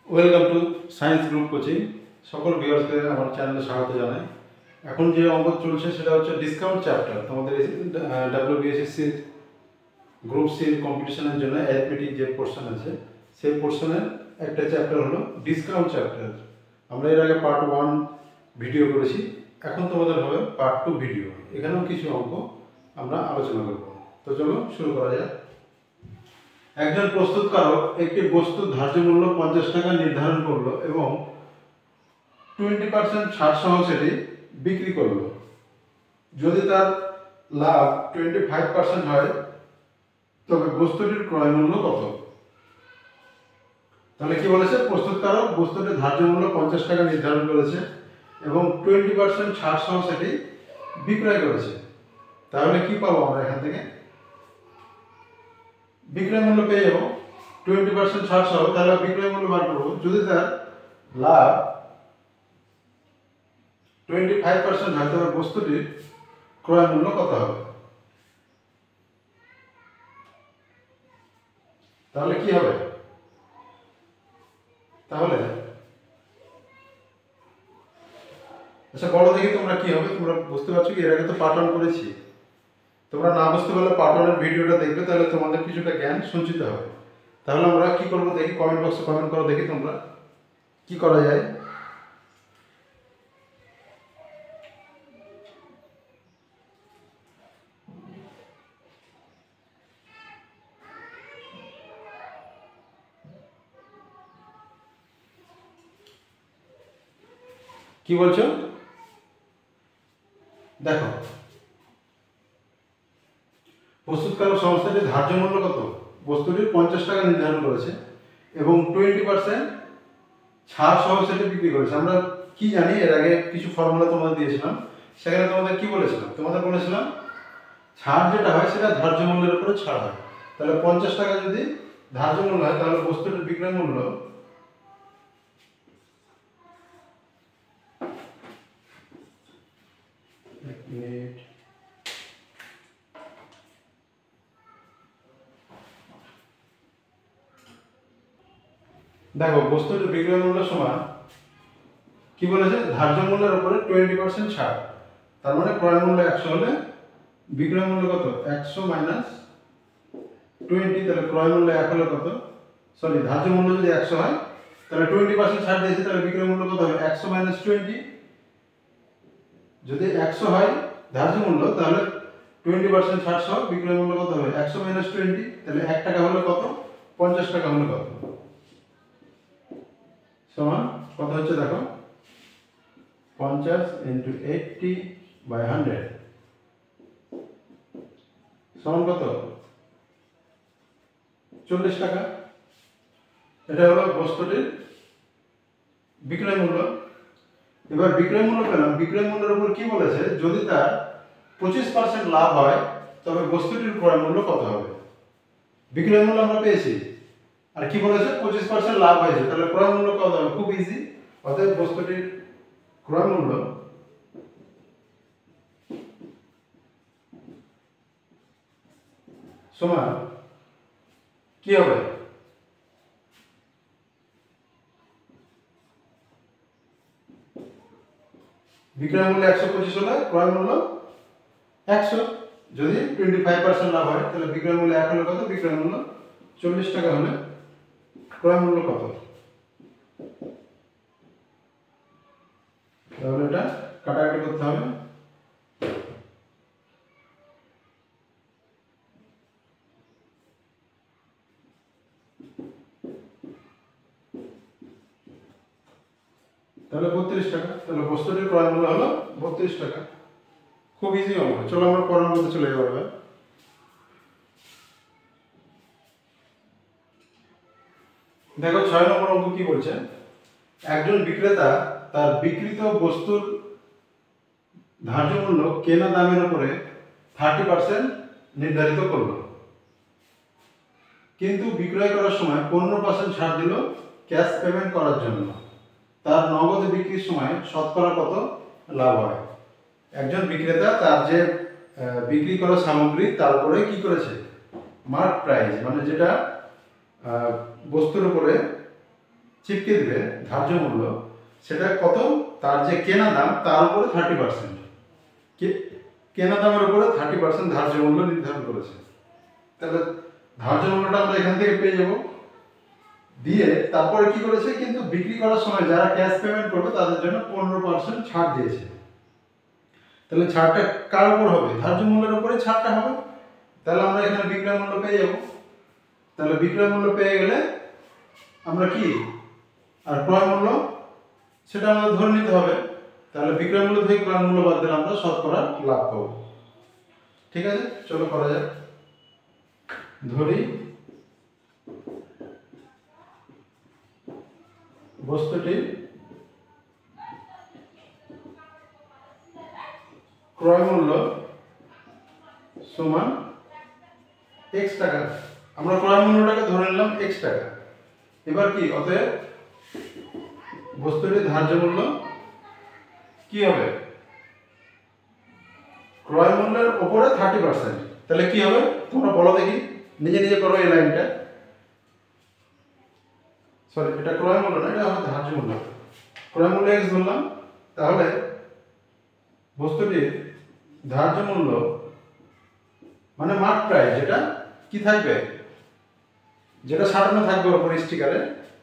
Welcome to science group coaching. সকল ভিউয়ার্সকে আমার চ্যানেলে স্বাগত জানাই। এখন যে অঙ্ক চলছে সেটা হচ্ছে ডিসকাউন্ট চ্যাপ্টার। তোমাদের ডাব্লিউবিএসএসসি গ্রুপ সি কম্পিটিশনের জন্য অ্যারিথমেটিক যে পোর্শন আছে সেই পোর্শনের একটা চ্যাপ্টার হলো ডিসকাউন্ট চ্যাপ্টার। আমরা এর আগে পার্ট 1 ভিডিও করেছি, এখন তোমাদের হবে পার্ট 2 ভিডিও। এখানেও কিছু অঙ্ক আমরা আলোচনা করব। তো চলো শুরু করা যাক। একজন প্রস্তুতকারক একটি বস্তুর ধার্য মূল্য 50 টাকা নির্ধারণ করলো এবং 20% ছাড় সহ সেটি বিক্রি করলো। যদি তার লাভ 25% হয় তবে বস্তুটির ক্রয় মূল্য কত? তাহলে কি বলেছে, প্রস্তুতকারক বস্তুটির ধার্য মূল্য 50 টাকা নির্ধারণ করেছে এবং 20% ছাড় সহ সেটি বিক্রয় করেছে। তাহলে কি পাবো আমরা এখান থেকে? বিক্রয় মূল্য পেয়ে যাবো 20% ছাড় সহ। তাহলে বিক্রয় মূল্য বার করবো। যদি তার লাভ 25% হয় তবে বস্তুটির ক্রয় মূল্য কত হবে? তাহলে কি হবে? তাহলে আচ্ছা বলো দেখি তোমরা কি হবে। তোমরা বুঝতে পারছো কি? এর আগে তো পার্ট 1 করেছি। তোমরা না বুঝতে পারলে পার্ট 1 এর ভিডিওটা দেখবে, তাহলে তোমাদের কিছুটা জ্ঞান সঞ্চিত হবে। তাহলে আমরা কি করবো দেখি, কমেন্ট বক্সে কমেন্ট করো দেখি তোমরা কি করা যায়। কি বলছো দেখো, প্রস্তুতকারক সংস্থাটির ধার্য মূল্য কত? বস্তুটির 50 টাকা নির্ধারণ করেছে এবং 20% ছাড় সহ সেটা বিক্রি করেছে। আমরা কি জানি, এর আগে কিছু ফর্মুলা তোমাদের দিয়েছিলাম, সেখানে তোমাদের কি বলেছিলাম? তোমাদের বলেছিলাম ছাড় যেটা হয় সেটা ধার্য মূল্যের উপরে ছাড় হয়। তাহলে 50 টাকা যদি ধার্য মূল্য হয় তাহলে বস্তুটির বিক্রয় মূল্য দেখো, বস্তুটির বিক্রয় মূল্য সমান কি বলেছে, ধার্য মূল্যের উপরে 20% ছাড়। তার মানে ক্রয় মূল্য 100 হলে বিক্রয় মূল্য কত? 100 মাইনাস 20। তাহলে ক্রয় মূল্য 1 হলে কত? সরি, ধার্য মূল্য যদি 100 হয় তাহলে 20% ছাড় দিয়েছে, তাহলে বিক্রয় মূল্য কত হবে? 100 মাইনাস 20। যদি 100 হয় ধার্য মূল্য তাহলে 20% ছাড় সহ বিক্রয় মূল্য কত হবে? 100 মাইনাস 20। তাহলে 1 টাকা হলে কত? 50 টাকা হলে কত? সমান কত হচ্ছে দেখো, 50 ইন্টু 80/100 সমান কত? 40 টাকা। এটা হলো বস্তুটির বিক্রয় মূল্য। এবার বিক্রয় মূল্য পেলাম, বিক্রয় মূল্যের উপর কি বলেছে, যদি তার 25% লাভ হয় তবে বস্তুটির ক্রয় মূল্য কত হবে? বিক্রয় মূল্য আমরা পেয়েছি, আর কি বলেছে? 25% লাভ হয়েছে, তাহলে ক্রয় মূল্য কত হবে? খুব ইজি। অতএব বস্তুটির ক্রয় মূল্য সমান কি হবে? বিক্রয় মূল্য 125 হলে ক্রয় মূল্য 100। যদি 25% লাভ হয় তাহলে বিক্রয় মূল্য 1 হলে কত? বিক্রয় মূল্য 40 টাকা হলে ক্রয় মূল্য কত? তাহলে এটা কাটাকাটি করতে হবে। তাহলে 32 টাকা। তাহলে বস্তুটির ক্রয় মূল্য হলো 32 টাকা। খুব ইজি অঙ্ক। চলো আমরা পরের মধ্যে চলে যাবো এবার। দেখো 6 নম্বর অঙ্ক কি বলছে, একজন বিক্রেতা তার বিক্রিত বস্তুর ধার্য মূল্য কেনা দামের উপরে 30% নির্ধারিত করলো, কিন্তু বিক্রয় করার সময় 15% ছাড় দিল ক্যাশ পেমেন্ট করার জন্য। তার নগদে বিক্রির সময় শতকরা কত লাভ হয়? একজন বিক্রেতা তার যে বিক্রি করা সামগ্রী তার উপরে কি করেছে, মার্ক প্রাইস মানে যেটা বস্তুর উপরে চিপকে দিবে ধার্য মূল্য, সেটা কত, তার যে কেনা দাম তার উপরে 30%, কেনা দামের উপরে 30% ধার্য মূল্য নির্ধারণ করেছে। তাহলে ধার্য মূল্যটা আমরা এখান থেকে পেয়ে যাব। দিয়ে তারপরে কি করেছে, কিন্তু বিক্রি করার সময় যারা ক্যাশ পেমেন্ট করবে তাদের জন্য 15% ছাড় দিয়েছে। তাহলে ছাড়টা কার উপর হবে, ধার্য মূল্যের উপরে ছাড়টা হবে। তাহলে আমরা এখানে বিক্রয় মূল্য পেয়ে যাব। তাহলে বিক্রয় মূল্য পেয়ে গেলে আমরা কি, আর ক্রয় মূল্য সেটা আমাদের ধরে নিতে হবে। তাহলে বিক্রয় মূল্য থেকে ক্রয় মূল্য বাদ দিলে আমরা শতকরা লাভ পাবো। ঠিক আছে, চলো করা যাক। ধরি বস্তুটি ক্রয় মূল্য সমান x টাকা। আমরা ক্রয় মূল্যটাকে ধরে নিলাম x টাকা। এবার কি, অতএব বস্তুটির ধার্য মূল্য কি হবে, ক্রয় মূল্যের উপরে 30%। তাহলে কি হবে তোমরা বলো দেখি, নিজে নিজে করো এই লাইনটা। সরি, এটা ক্রয় মূল্য না, এটা আমাদের ধার্য মূল্য। ক্রয় মূল্য x ধরলাম, তাহলে বস্তুটির ধার্য মূল্য মানে মার্ক প্রাইস, যেটা কি থাকবে, যেটা সাজানো থাকবে ওর উপরে স্টিকারে,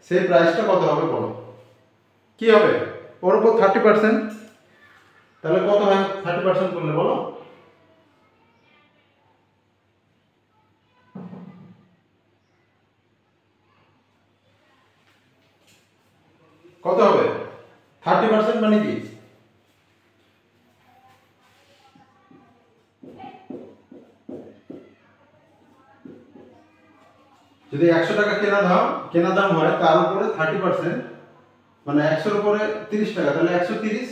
সেই প্রাইসটা কত হবে বলো। কি হবে, ওর উপর 30%। তাহলে কত হয় 30% করলে বলো। কত হবে 30% মানে কি, যদি 100 টাকা কেনা দাম হয়, তার উপরে 30% মানে 100 এর উপরে 30 টাকা, তাহলে 130।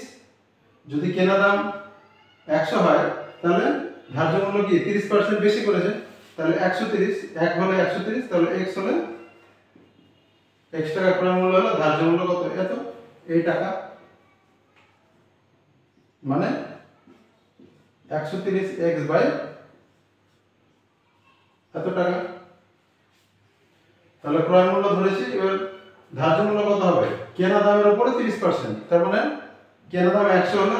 যদি কেনা দাম 100 হয়, তাহলে ধার্য মূল্য কি 30% বেশি করেছে, তাহলে 130, 1 হলে 130, তাহলে x হলে x টাকা ক্রয় মূল্য হলো, ধার্য মূল্য কত, এত, এই টাকা, মানে 130x বাই এত টাকা। তাহলে ক্রয় মূল্য ধরেছি, এবার ধার্য মূল্য কত হবে, কেনা দামের উপরে 30%, তার মানে কেনা দাম 100 হলে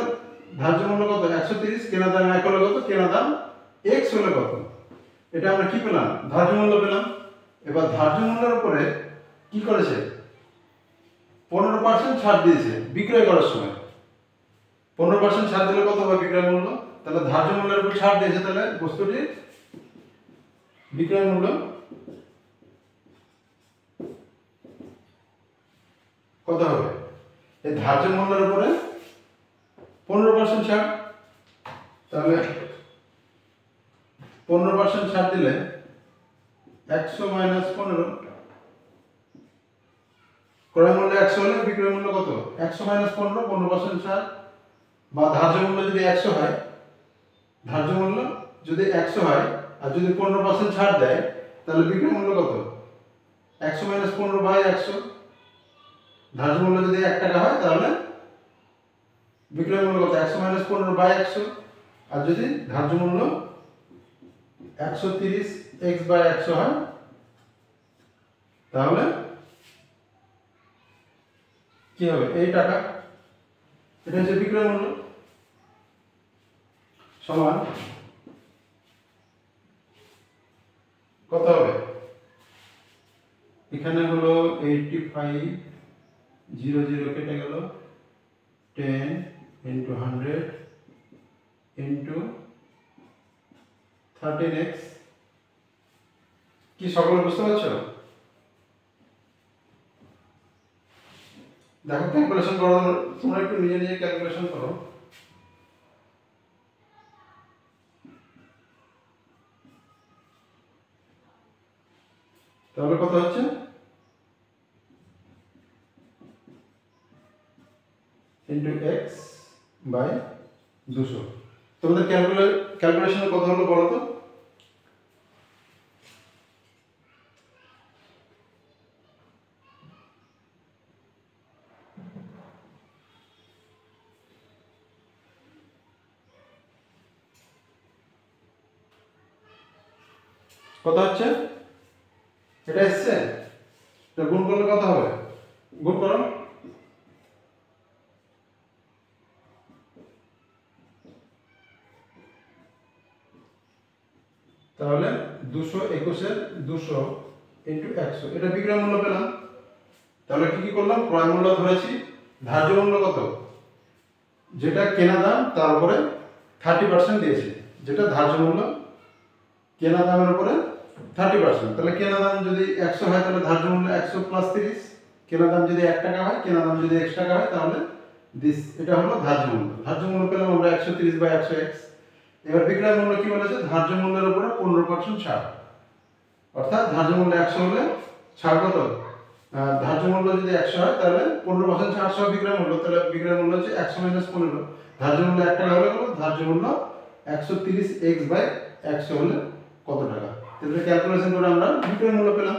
ধার্য মূল্য কত, 130, কেনা দাম 1 হলে কত, কেনা দাম x হলে কত, এটা আমরা কি পেলাম, ধার্য মূল্য পেলাম। এবার ধার্য মূল্যের উপরে কি করেছে, 15% ছাড় দিয়েছে বিক্রয় করার সময়। 15% ছাড় দিলে কত হবে বিক্রয় মূল্য, তাহলে ধার্য মূল্যের উপর ছাড় দিয়েছে, তাহলে বস্তুটির বিক্রয় মূল্য কত হবে, এই ধার্য মূল্যের উপরে 15% ছাড়, তাহলে 15% ছাড় দিলে 100 মাইনাস 15, ক্রয় মূল্য 100 হলে বিক্রয় মূল্য কত, 100 মাইনাস 15, 15% ছাড়, বা ধার্য মূল্য যদি 100 হয়, ধার্য মূল্য যদি 100 হয় আর যদি 15% ছাড় দেয়, তাহলে বিক্রয় মূল্য কত, 100 মাইনাস 15 বাই 100। ধার্য মূল্য যদি 1 টাকা হয়, তাহলে বিক্রয় মূল্য কত, 100 মাইনাস 15 বাই 100। আর যদি ধার্য মূল্য 130x বাই 100 হয়, তাহলে কি হবে, এই টাকা, এটা হচ্ছে বিক্রয় মূল্য, সমান কত হবে, এখানে হলো 85, 0 0 কেটে গেল, 10 into 100 into 13x। কি সকলে বুঝতে পারছো, দেখো ক্যালকুলেশন করো, তোমরা একটু নিজে নিজে ক্যালকুলেশন করো। তাহলে কত হচ্ছে, ইন্টু এক্স বাই 200। তোমাদের ক্যালকুলেশনের কত হলো বলো তো, কত হচ্ছে, এটা এসছে, এটা গুণ করলে কত হবে, গুণ করো। তাহলে 221 200 ইন্টু 100, এটা বিক্রয় মূল্য পেলাম। তাহলে কি কি করলাম, ক্রয় মূল্য ধরেছি, ধার্য মূল্য কত, যেটা কেনা দাম তার উপরে 30% দিয়েছি, যেটা ধার্য মূল্য কেনা দামের উপরে 30%। তাহলে কেনা দাম যদি 100 হয় তাহলে ধার্য মূল্য 100 প্লাস 30, কেনা দাম যদি 1 টাকা হয়, কেনা দাম যদি 1 টাকা হয়, তাহলে এটা হলো ধার্য মূল্য। ধার্য মূল্য পেলাম আমরা 130 বাই 100x। এবার বিক্রয় মূল্য কি বলেছে, ধার্য মূল্যের উপরে 15% ছাড়, অর্থাৎ ধার্য মূল্য 100 হলে ছাড় কত, ধার্য মূল্য যদি 100 হয় তাহলে 15% ছাড় সহ বিক্রয় মূল্য, তাহলে বিক্রয় মূল্য হচ্ছে 100 মাইনাস 15। ধার্য মূল্য 1 টাকা হলে ধার্য মূল্য 130x বাই 100 হলে কত টাকা। তাহলে ক্যালকুলেশন করে আমরা বিক্রয় মূল্য পেলাম।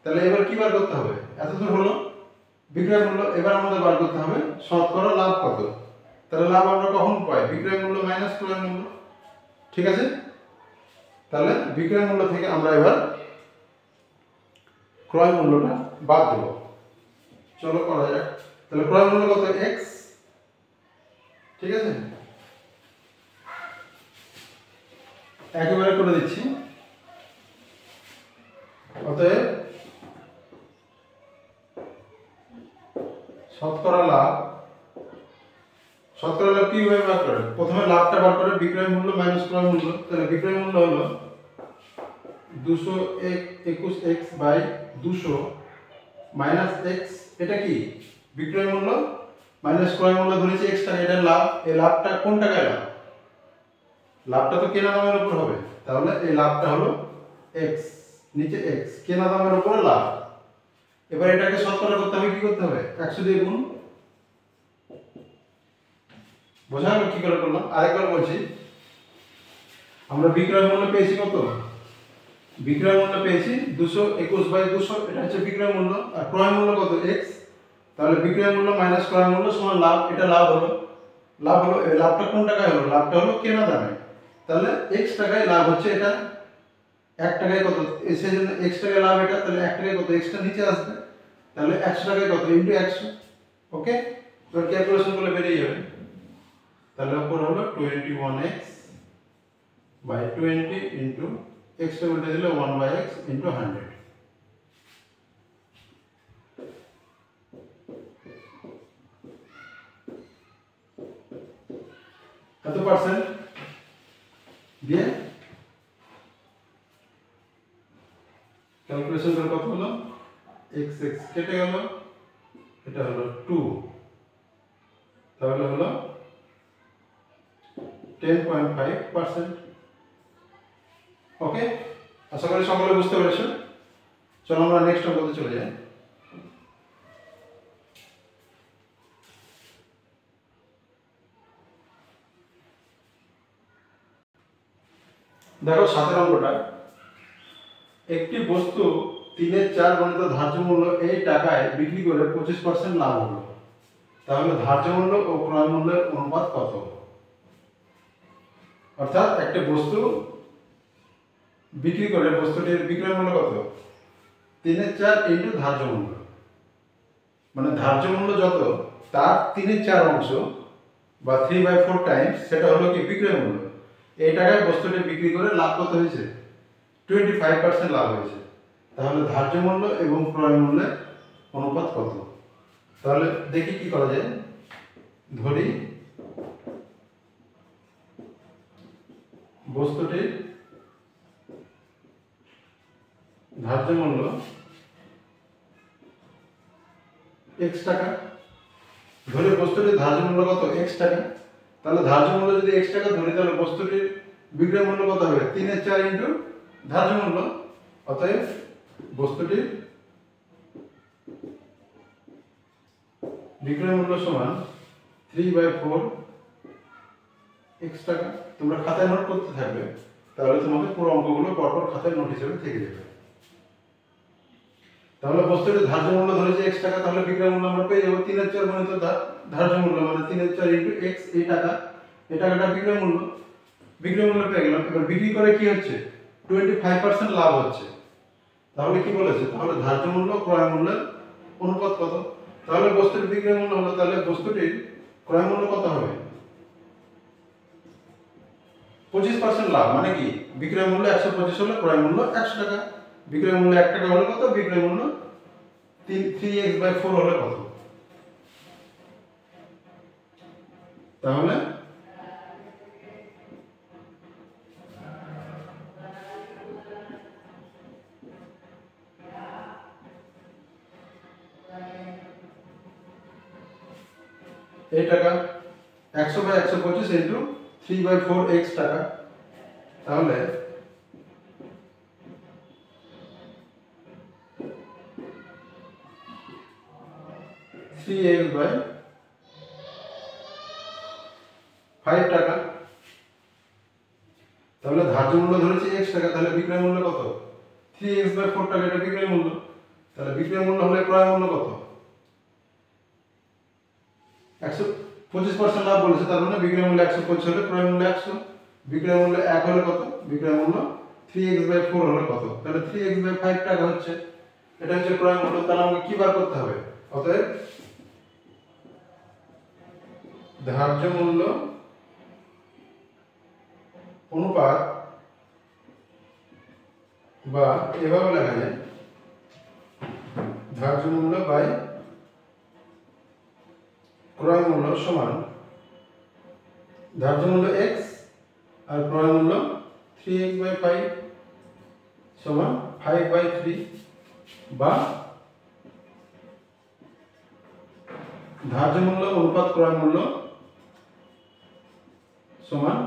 তাহলে এবার কি বার করতে হবে, এতদূর হলো বিক্রয় মূল্য, এবার আমাদের বার করতে হবে শতকরা লাভ কত। তাহলে লাভ আমরা কখন পাই, বিক্রয় মূল্য মাইনাস ক্রয় মূল্য, ঠিক আছে। তাহলে বিক্রয় মূল্য থেকে আমরা এবার ক্রয় মূল্যটা বাদ দেব। চলো করা যাক। তাহলে ক্রয় মূল্য কত, x, ঠিক আছে, একেবারে করে দিচ্ছি। অতএব শতকরা লাভ, শতকরা লাভ কিভাবে বার করে, প্রথমে লাভটা বার করে বিক্রয় মূল্য মাইনাস ক্রয় মূল্য। তাহলে বিক্রয় মূল্য হলো 221x বাই 200 মাইনাস x, এটা কি বিক্রয় মূল্য মাইনাস ক্রয় মূল্য ধরেছি x টাকা, এটা লাভ। এই লাভটা কোন টাকায় লাভ, লাভটা তো কেনা দামের উপর হবে, তাহলে এই লাভটা হলো x, নিচে x, কেনা দামের উপরে লাভ। এবার এটাকে শতকরা করতে হবে, কি করতে হবে, 100 দিয়ে গুণ। বোঝা গেল কি করে করলাম। আরেকবার বলছি, আমরা বিক্রয় মূল্য পেয়েছি কত, বিক্রয় মূল্য পেয়েছি 221 বাই 200, এটা হচ্ছে বিক্রয় মূল্য। আর ক্রয় মূল্য কত, x, তাহলে বিক্রয় মূল্য মাইনাস ক্রয় মূল্য সমান লাভ, এটা লাভ হলো। লাভ হলো, এই লাভটা কোন টাকায় হলো, লাভটা হলো কেনা দামে। তাহলে x টাকায় লাভ হচ্ছে এটা, 1 টাকায় কত, সেই জন্য x টাকায় লাভ এটা, তাহলে 1 টাকায় কত, x টা নিচে আসবে, তাহলে 100 টাকায় কত ইনটু 100। ওকে, তো ক্যালকুলেশন করলে বেরিয়ে যাবে। তাহলে উপর হলো 21x বাই 20 ইনটু x টা উল্টে দিলে 1/x ইনটু 100। কত পার্সেন্ট দিয়ে ক্যালকুলেশন করে কত হলো, x কেটে গেল, এটা হলো 2, তাহলে হলো 10.5%। ওকে, আশা করি সকলে বুঝতে পেরেছো। চলো আমরা নেক্সট অঙ্কতে চলে যাই। দেখো 7 অঙ্কটা, একটি বস্তু 3/4 গণিত ধার্য মূল্য এই টাকায় বিক্রি করে 25% লাভ হলো, তাহলে ধার্য মূল্য ও ক্রয় মূল্যের অনুপাত কত। অর্থাৎ একটা বস্তু বিক্রি করে, বস্তুটির বিক্রয় মূল্য কত, 3/4 ইন্টু ধার্য মূল্য, মানে ধার্য মূল্য যত তার 3/4 অংশ বা 3/4 টাইমস, সেটা হলো কি বিক্রয় মূল্য। এই টাকায় বস্তুটি বিক্রি করে লাভ কত হয়েছে, 25% লাভ হয়েছে, তাহলে ধার্য মূল্য এবং ক্রয় মূল্যের অনুপাত কত। তাহলে দেখি কি করা যায়। ধরি বস্তুটির ধার্য মূল্য x টাকা, ধরে বস্তুটির ধার্য মূল্য কত, x টাকা। তাহলে ধার্য মূল্য যদি x টাকা ধরি, তাহলে বস্তুটির বিক্রয় মূল্য কত হবে, 3/4 ইন্টু ধার্য মূল্য। অতএব বস্তুটির বিক্রয় মূল্য সমান 3/4 x টাকা। তোমরা খাতায় নোট করতে থাকবে, তাহলে তোমাদের পুরো অঙ্কগুলো পরপর খাতায় নোট হিসেবে থেকে যাবে। তাহলে বস্তুটির ধার্য মূল্য ধরেছে x টাকা, তাহলে বিক্রয় মূল্য আমরা পেয়ে যাবো 3/4 গুণিত ধার্য মূল্য, মানে 3/4 ইন্টু x, এই টাকা, এই টাকাটা বিক্রয় মূল্য, বিক্রয় মূল্য পেয়ে গেলাম। এবার বিক্রি করে কি হচ্ছে, 25% লাভ হচ্ছে। তাহলে কি বলেছে, তাহলে ধার্য মূল্য ক্রয় মূল্যের অনুপাত কত, তাহলে বস্তুটির বিক্রয় মূল্য হলো, তাহলে বস্তুটির ক্রয় মূল্য কত হবে? 25% লাভ। মানে কি, বিক্রয় মূল্য 125 হলে ক্রয় মূল্য 100 টাকা, বিক্রয় মূল্য 1 টাকা হলে কত, বিক্রয় মূল্য 3x/4 হলে কত? তাহলে এই টাকা 100/125 ইন্টু 3/4x টাকা, তাহলে 3x/5 টাকা। তাহলে ধার্য মূল্য ধরেছি x টাকা, তাহলে বিক্রয় মূল্য কত? 3x/4 টাকা, এটা বিক্রয় মূল্য। তাহলে বিক্রয় মূল্য হলে ক্রয় মূল্য কত? 125% লাভ বলেছে, তার মানে বিক্রয় মূল্য 125 হলে ক্রয় মূল্য 100, বিক্রয় মূল্য 1 হলে কত, বিক্রয় মূল্য 3x/4 হলে কত? তাহলে 3x/5 টাকা হচ্ছে, এটা হচ্ছে ক্রয় মূল্য। তাহলে আমাকে কি বার করতে হবে? অতএব ধার্য মূল্য অনুপাত, বা এভাবে লেখা যায় ধার্য মূল্য বাই ক্রয় মূল্য সমান ধার্য মূল্য x আর ক্রয় মূল্য 3x/5 সমান 5/3, বা ধার্য মূল্য অনুপাত ক্রয় মূল্য সমান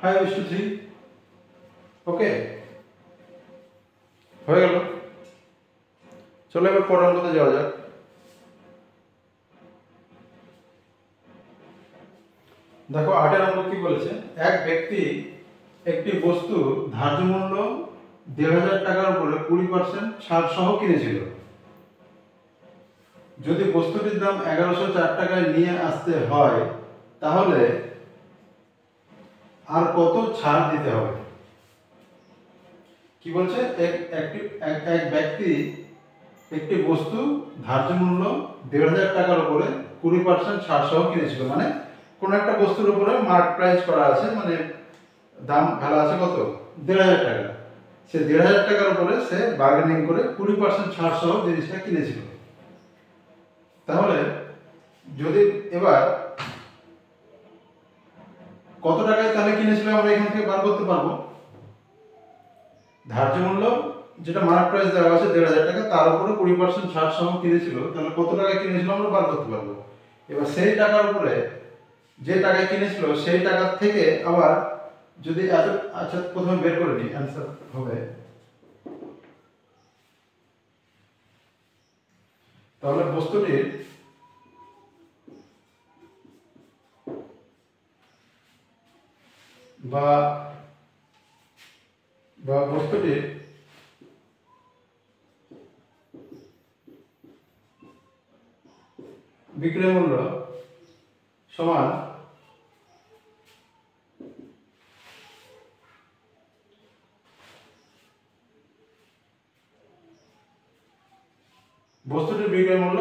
5:3। ওকে, হয়ে গেল। চলো এবার পরের অঙ্কতে যাওয়া যাক। দেখো 8 অঙ্ক কি বলেছে, এক ব্যক্তি একটি বস্তু ধার্য মূল্য 1,500 টাকার উপরে 20% ছাড় সহ কিনেছিল। যদি বস্তুটির দাম 1104 টাকায় নিয়ে আসতে হয়, তাহলে আর কত ছাড় দিতে হবে? কি বলছে, এক ব্যক্তি একটি বস্তু ধার্য মূল্য 1,500 টাকার উপরে 20% ছাড় সহ কিনেছিল। মানে কোন একটা বস্তুর উপরে মার্ক প্রাইস করা আছে, মানে দাম ভালো আছে কত, 1,500 টাকা। সে 1,500 টাকার উপরে সে বার্গেনিং করে 20% ছাড় সহ জিনিসটা কিনেছিল। তাহলে যদি এবার কত টাকায় তাহলে কিনেছিল আমরা এখান থেকে বার করতে পারবো। ধার্য মূল্য যেটা মার্ক প্রাইস দেওয়া আছে 1,500 টাকা, তার উপরে 20% ছাড় সহ কিনেছিল, তাহলে কত টাকায় কিনেছিল আমরা বার করতে পারবো। এবার সেই টাকার উপরে যে টাকায় কিনেছিল সেই টাকা থেকে আবার যদি আচ্ছা প্রথমে বের করে নিই, অ্যান্সার হবে তাহলে বস্তুটির বা বস্তুটির বিক্রয় মূল্য সমান বস্তুটির বিক্রয় মূল্য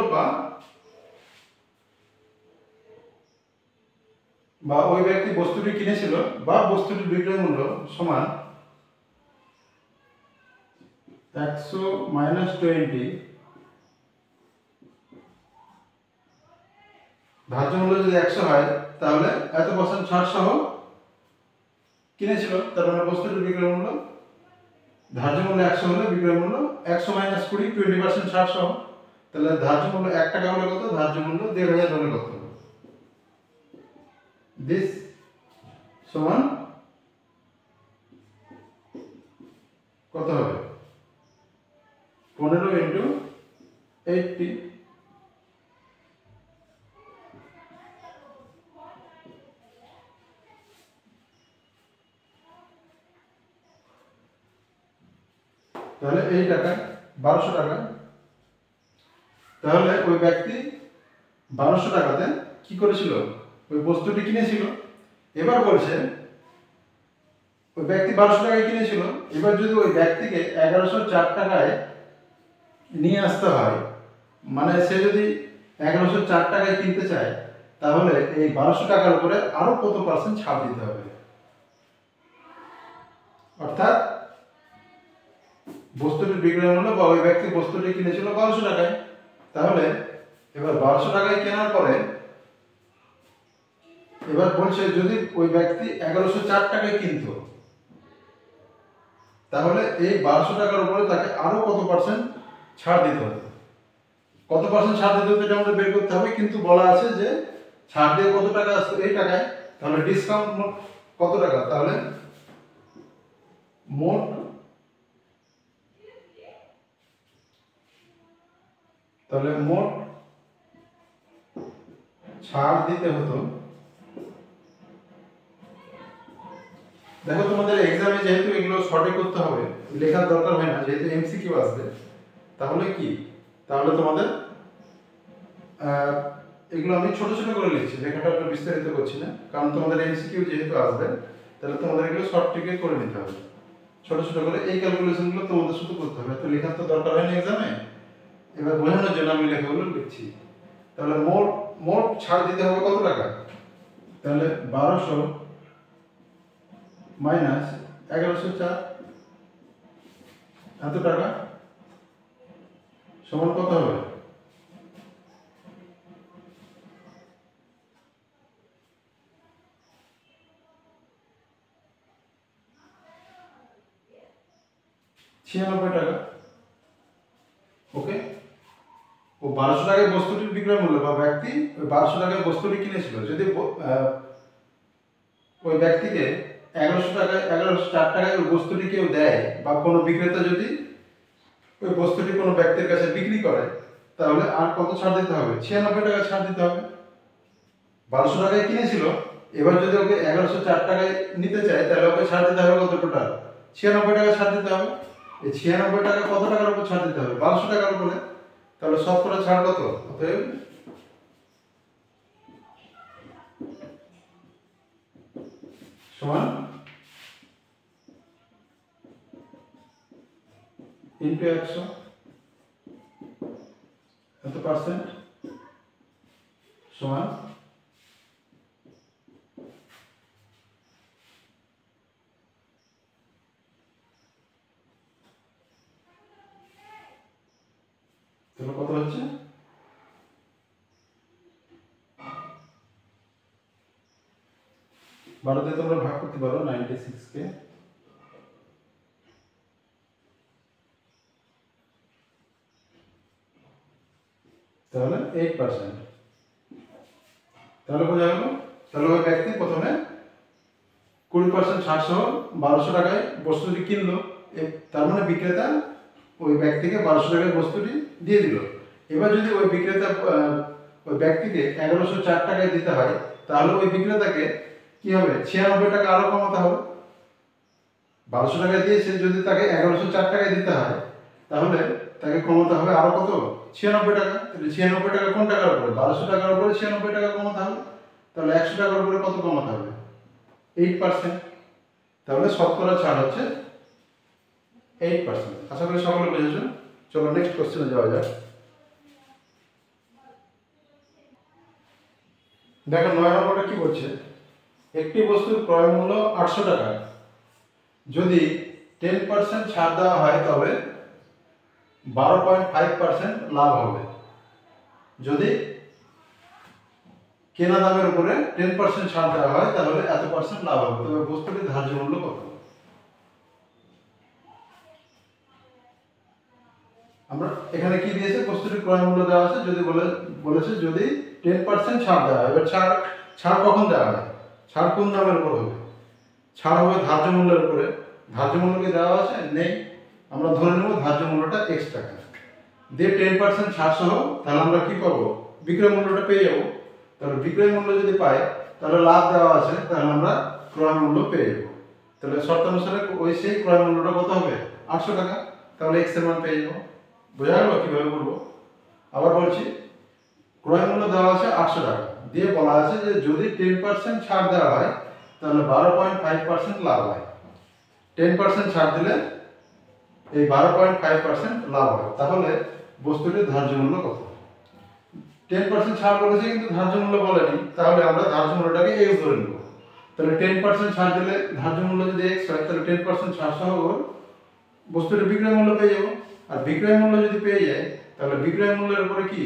বা ওই ব্যক্তি বস্তুটি কিনেছিল বা বস্তুটির বিক্রয় মূল্য সমান 100 - 20 ধার্য মূল্য যদি 100 হয়, তাহলে এত % ছাড় সহ কিনেছিল, তার মানে বস্তুটির বিক্রয় মূল্য ধার্য মূল্য 100 হলে বিক্রয় মূল্য 100 - 20 20% ছাড় সহ, তাহলে ধার্য মূল্য 1 টাকা হলে কত, ধার্য মূল্য 1,500 হলে কত, দিস সমান কত হবে, 15 × 80। তাহলে এই টাকা 1200 টাকা। তাহলে ওই ব্যক্তি 1200 টাকাতে কি করেছিল, ওই বস্তুটি কিনেছিল। এবার বলছে ওই ব্যক্তি 1200 টাকায় কিনেছিল, এবার যদি ওই ব্যক্তিকে 1104 টাকায় নিয়ে আসতে হয়, মানে সে যদি 1104 টাকায় কিনতে চায় তাহলে এই 1200 টাকার উপরে আরো কত পার্সেন্ট ছাড় দিতে হবে। অর্থাৎ বস্তুটির বিক্রয় মূল্য বা ওই ব্যক্তি বস্তুটি কিনেছিল 1200 টাকায়, তাহলে এবার 1200 টাকায় কেনার পরে এবার বলছে যদি ওই ব্যক্তি 1104 টাকায় কিনতো তাহলে এই 1200 টাকার উপরে তাকে আরো কত পার্সেন্ট ছাড় দিতে হবে। কত পার্সেন্ট ছাড় দিতে হবে এটা আমাদের বের করতে হবে, কিন্তু বলা আছে যে ছাড় দিয়ে কত টাকা আসতো এই টাকায়, তাহলে ডিসকাউন্ট মোট কত টাকা, তাহলে মোট ছাড় দিতে হতো। দেখো তোমাদের এক্সামে যেহেতু এগুলো শর্টে করতে হবে, লেখার দরকার হয় না, যেহেতু এমসিকিউ আসবে, তাহলে কি, তাহলে তোমাদের এগুলো আমি ছোট ছোট করে লিখছি, লেখাটা একটু বিস্তারিত করছি না, কারণ তোমাদের এমসিকিউ যেহেতু আসবে তাহলে তোমাদের এগুলো শর্ট ট্রিকে করে নিতে হবে, ছোট ছোট করে এই ক্যালকুলেশনগুলো তোমাদের শুধু করতে হবে, তো লেখার তো দরকার হয় না এক্সামে। এবার বোঝানোর জন্য আমি লেখাগুলো লিখছি। তাহলে মোট মোট ছাড় দিতে হবে কত টাকা, তাহলে 1200 মাইনাস 1104 এত টাকা সমান কত হবে, টাকা। ওকে, ও 1200 টাকায় বস্তুটির বিক্রয় মূল্য বা ব্যক্তি ওই 1200 টাকায় বস্তুটি কিনেছিল, যদি ওই ব্যক্তিকে 1104 টাকায় ওই বস্তুটি কেউ দেয় বা কোনো বিক্রেতা যদি ওই বস্তুটি কোনো ব্যক্তির কাছে বিক্রি করে তাহলে আর কত ছাড় দিতে হবে, 96 টাকা ছাড় দিতে হবে। 1200 টাকায় কিনেছিল, এবার যদি ওকে 1104 টাকায় নিতে চায় তাহলে ওকে ছাড় দিতে হবে কত, টোটাল 96 টাকা ছাড় দিতে হবে। এই 96 টাকা কত টাকার উপর ছাড় দিতে হবে, 1200 টাকার উপরে, তাহলে শতকরা ছাড় কত, অতএব সমান ইন্টু 100 এত পার্সেন্ট সমান কত হচ্ছে, 12 দিয়ে তোমরা ভাগ করতে পারো 96 কে, তাহলে 8%। তাহলে বোঝা গেল, তাহলে ওই ব্যক্তি প্রথমে 20% ছাড় সহ 1200 টাকায় বস্তুটি কিনলো, তার মানে বিক্রেতা ওই ব্যক্তিকে 1200 টাকায় বস্তুটি দিয়ে দিল। এবার যদি ওই বিক্রেতা ওই ব্যক্তিকে 1104 টাকায় দিতে হয় তাহলে ওই বিক্রেতাকে কি হবে, 96 টাকা আরো কমাতে হবে। 1200 টাকায় দিয়েছে, যদি তাকে 1104 টাকায় দিতে হয় তাহলে তাকে কমাতে হবে আরো কত, 96 টাকা। তাহলে 96 টাকা কোন টাকার উপরে, 1200 টাকার উপরে 96 টাকা কমাতে হবে, তাহলে 100 টাকার উপরে কত কমাতে হবে, 8%। তাহলে শতকরা ছাড় হচ্ছে 8%। আশা করি সকলে বুঝেছেন। চলো নেক্সট কোশ্চেনে যাওয়া যাক। দেখো 9 নম্বরটা কি বলছে, একটি বস্তুর ক্রয় মূল্য 800 টাকা, যদি 10% ছাড় দেওয়া হয় তবে 12.5% লাভ হবে। যদি কেনা দামের উপরে 10% ছাড় দেওয়া হয় তাহলে এত পার্সেন্ট লাভ হবে, তবে বস্তুটির ধার্য মূল্য কত। আমরা এখানে কি দিয়েছে, বস্তুটির ক্রয় মূল্য দেওয়া আছে, যদি বলেছে যদি 10% ছাড় দেওয়া হয়। এবার ছাড় কখন দেওয়া হয়, ছাড় কোন দামের উপর হবে, ছাড় হবে ধার্য মূল্যের উপরে। ধার্য মূল্য কি দেওয়া আছে, নেই, আমরা ধরে নেব ধার্য মূল্যটা x টাকা দিয়ে 10% ছাড় সহ, তাহলে আমরা কি পাবো, বিক্রয় মূল্যটা পেয়ে যাবো। তাহলে বিক্রয় মূল্য যদি পাই তাহলে লাভ দেওয়া আছে, তাহলে আমরা ক্রয় মূল্য পেয়ে যাবো। তাহলে শর্তানুসারে ওই সেই ক্রয় মূল্যটা কত হবে, 800 টাকা, তাহলে x এর মান পেয়ে যাবো। বোঝা গেল কিভাবে করবো। আবার বলছি, ক্রয় মূল্য দেওয়া আছে 800 টাকা, দিয়ে বলা আছে যে যদি 10% ছাড় দেওয়া হয় তাহলে 12.5% লাভ হয়। 10% ছাড় দিলে এই 12.5% লাভ হয়। তাহলে বস্তুটির ধার্য মূল্য কত। 10% ছাড় বলেছে কিন্তু ধার্য মূল্য বলেনি, তাহলে আমরা ধার্য মূল্যটাকে x ধরে নেব। তাহলে 10% ছাড় দিলে ধার্য মূল্য যদি x হয় তাহলে 10% ছাড় সহ বস্তুটির বিক্রয় মূল্য পেয়ে যাব। আর বিক্রয় মূল্য যদি পেয়ে যায় তাহলে বিক্রয় মূল্যের উপরে কি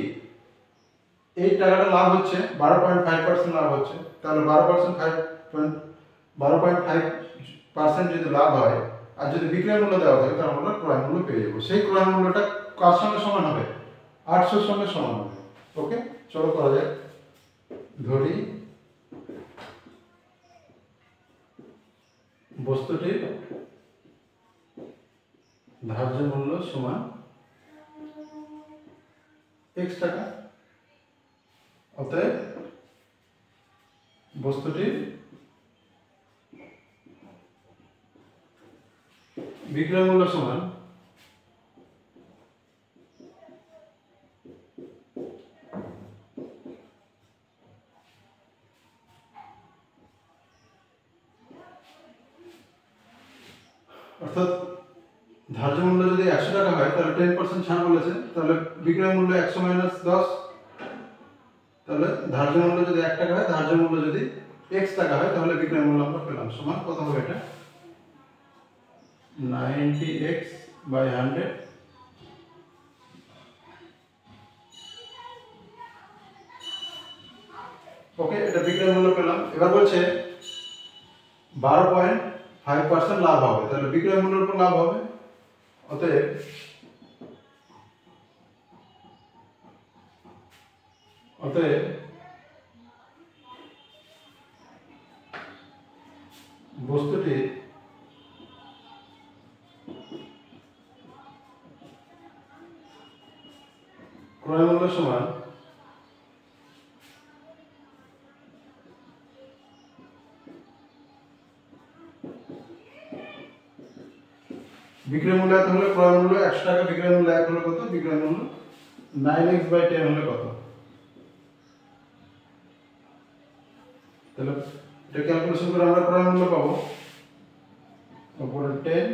এই টাকাটা লাভ হচ্ছে 12.5% লাভ হচ্ছে, তাহলে 12.5% যদি লাভ হয় আর যদি বিক্রয় মূল্য দেওয়া থাকে তাহলে আমরা ক্রয় মূল্য পেয়ে যাবো। সেই ক্রয় মূল্যটা কার সঙ্গে সমান হবে? 800 এর সঙ্গে সমান হবে। ওকে, চলো করা যাক। ধরি বস্তুটির ধার্য মূল্য সমান x টাকা, অতএব বস্তুটির বিক্রয় মূল্য সমান অর্থাৎ ধার্য মূল্য যদি 100 টাকা হয় তাহলে 10% ছাড় বলেছে, তাহলে বিক্রয় মূল্য 100 - 10, তাহলে ধার্য মূল্য যদি 1 টাকা হয়, ধার্য মূল্য যদি x টাকা হয় তাহলে বিক্রয় মূল্য আমরা পেলাম সমান কত হবে? এটা 90x/100 ওকে, এটা বিক্রয় মূল্য পেলাম। এবার বলছে 12.5% লাভ হবে, তাহলে বিক্রয় মূল্যের উপর লাভ হবে, অতএব বস্তুটির ক্রয় মূল্য সমান বিক্রয় মূল্য এত হলে ক্রয় মূল্য 100 টাকা, বিক্রয় মূল্য 1 হলে কত? বিক্রয় মূল্য 9x/10 হলে কত? তাহলে এটা ক্যালকুলেশন করে আমরা ক্রয় মূল্য পাবো উপরে 10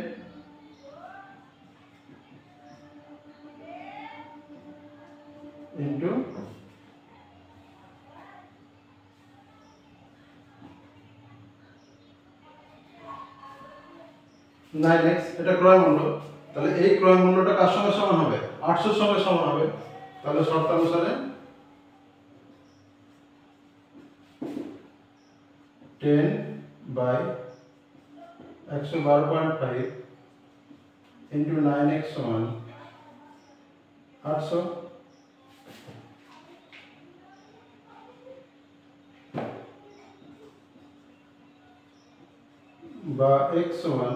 ইনটু 9x, এটা ক্রয় মূল্য। তাহলে এই ক্রয় মূল্যটা কার সঙ্গে সমান হবে? 800 এর সঙ্গে সমান হবে। তাহলে শর্তানুসারে 10/112.5 ইনটু 9x সমান 800, বা x সমান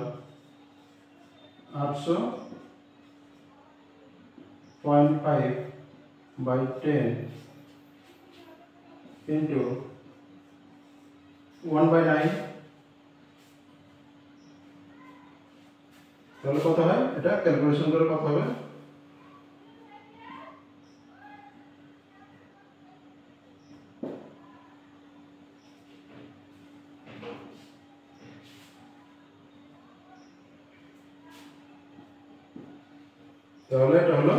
800.5/10 ইনটু 1/9, তাহলে কত হয়? এটা ক্যালকুলেশন করে কত হবে? তাহলে এটা হলো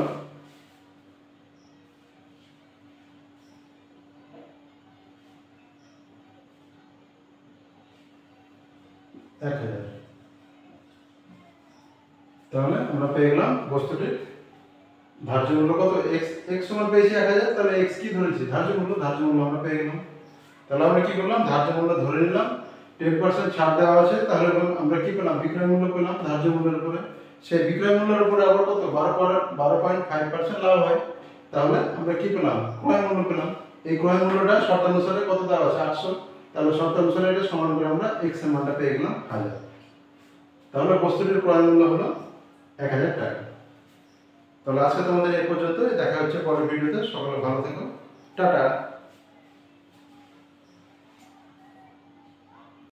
1000। তাহলে আমরা পেয়ে গেলাম বস্তুটির ধার্য মূল্য কত? x সমান পেয়েছি 1000, তাহলে x কি ধরেছি? ধার্য মূল্য আমরা পেয়ে গেলাম। তাহলে আমরা কি করলাম? ধার্য মূল্য ধরে নিলাম, 10% ছাড় দেওয়া আছে, তাহলে আমরা কি পেলাম? বিক্রয় মূল্য পেলাম ধার্য মূল্যের উপরে। সেই বিক্রয় মূল্যের উপরে আবার কত? 12.5% লাভ হয়, তাহলে আমরা কি পেলাম? ক্রয় মূল্য পেলাম। এই ক্রয় মূল্যটা শর্তানুসারে কত দেওয়া আছে? 800, তাহলে শর্তানুসারে এটা সমান করে আমরা x এর মানটা পেয়ে গেলাম 1000। তাহলে বস্তুটির ক্রয় মূল্য হলো 1000 টাকা। তাহলে আজকে তোমাদের এই পর্যন্ত, দেখা হচ্ছে পরের ভিডিওতে। সকলে ভালো থেকো, টাটা।